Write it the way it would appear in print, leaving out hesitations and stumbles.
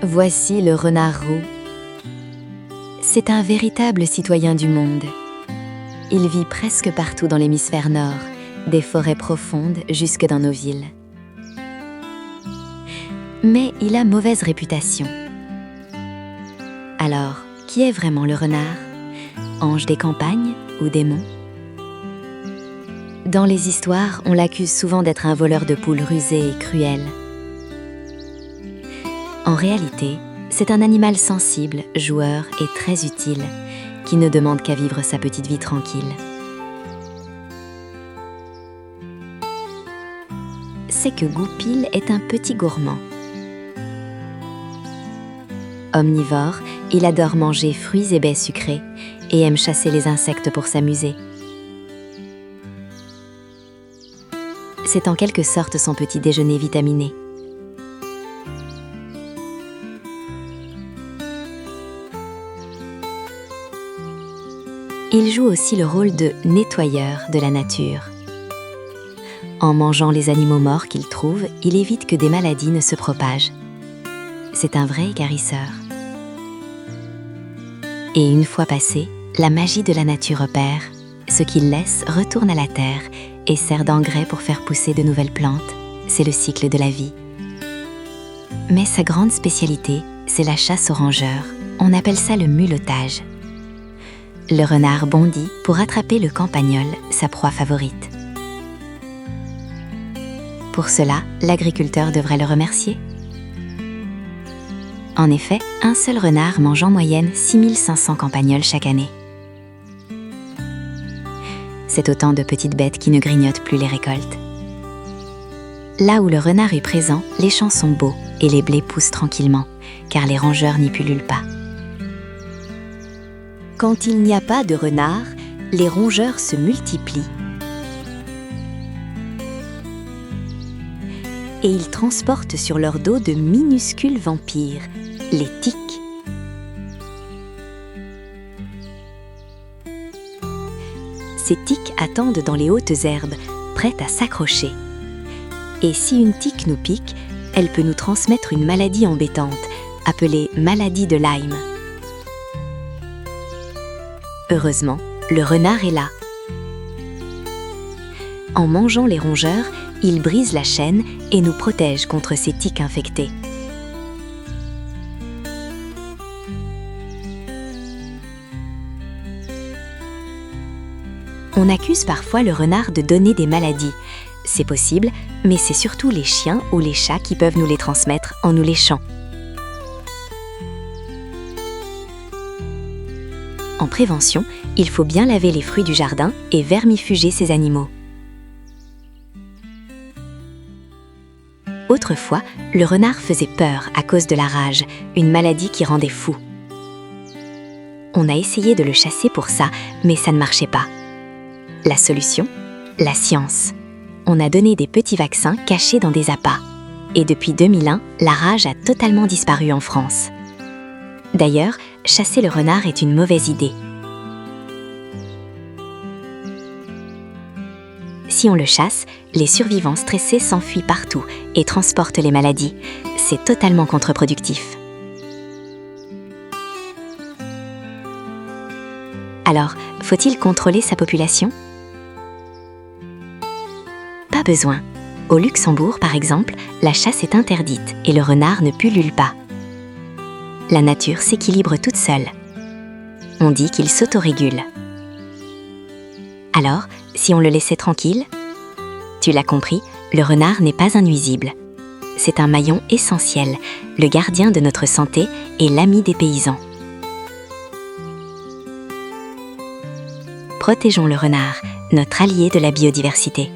Voici le renard roux. C'est un véritable citoyen du monde. Il vit presque partout dans l'hémisphère nord, des forêts profondes jusque dans nos villes. Mais il a mauvaise réputation. Alors, qui est vraiment le renard? Ange des campagnes ou démon? Dans les histoires, on l'accuse souvent d'être un voleur de poules rusé et cruel. En réalité, c'est un animal sensible, joueur et très utile, qui ne demande qu'à vivre sa petite vie tranquille. C'est que Goupil est un petit gourmand. Omnivore, il adore manger fruits et baies sucrés et aime chasser les insectes pour s'amuser. C'est en quelque sorte son petit déjeuner vitaminé. Il joue aussi le rôle de nettoyeur de la nature. En mangeant les animaux morts qu'il trouve, il évite que des maladies ne se propagent. C'est un vrai guérisseur. Et une fois passé, la magie de la nature opère. Ce qu'il laisse retourne à la terre et sert d'engrais pour faire pousser de nouvelles plantes. C'est le cycle de la vie. Mais sa grande spécialité, c'est la chasse aux rongeurs. On appelle ça le mulottage. Le renard bondit pour attraper le campagnol, sa proie favorite. Pour cela, l'agriculteur devrait le remercier. En effet, un seul renard mange en moyenne 6500 campagnols chaque année. C'est autant de petites bêtes qui ne grignotent plus les récoltes. Là où le renard est présent, les champs sont beaux et les blés poussent tranquillement, car les rongeurs n'y pullulent pas. Quand il n'y a pas de renard, les rongeurs se multiplient. Et ils transportent sur leur dos de minuscules vampires, les tiques. Ces tiques attendent dans les hautes herbes, prêtes à s'accrocher. Et si une tique nous pique, elle peut nous transmettre une maladie embêtante, appelée maladie de Lyme. Heureusement, le renard est là. En mangeant les rongeurs, il brise la chaîne et nous protège contre ces tiques infectées. On accuse parfois le renard de donner des maladies. C'est possible, mais c'est surtout les chiens ou les chats qui peuvent nous les transmettre en nous léchant. En prévention, il faut bien laver les fruits du jardin et vermifuger ces animaux. Autrefois, le renard faisait peur à cause de la rage, une maladie qui rendait fou. On a essayé de le chasser pour ça, mais ça ne marchait pas. La solution? La science. On a donné des petits vaccins cachés dans des appâts. Et depuis 2001, la rage a totalement disparu en France. D'ailleurs, chasser le renard est une mauvaise idée. Si on le chasse, les survivants stressés s'enfuient partout et transportent les maladies. C'est totalement contre-productif. Alors, faut-il contrôler sa population? Pas besoin. Au Luxembourg, par exemple, la chasse est interdite et le renard ne pullule pas. La nature s'équilibre toute seule. On dit qu'il s'autorégule. Alors, si on le laissait tranquille? Tu l'as compris, le renard n'est pas un nuisible. C'est un maillon essentiel, le gardien de notre santé et l'ami des paysans. Protégeons le renard, notre allié de la biodiversité.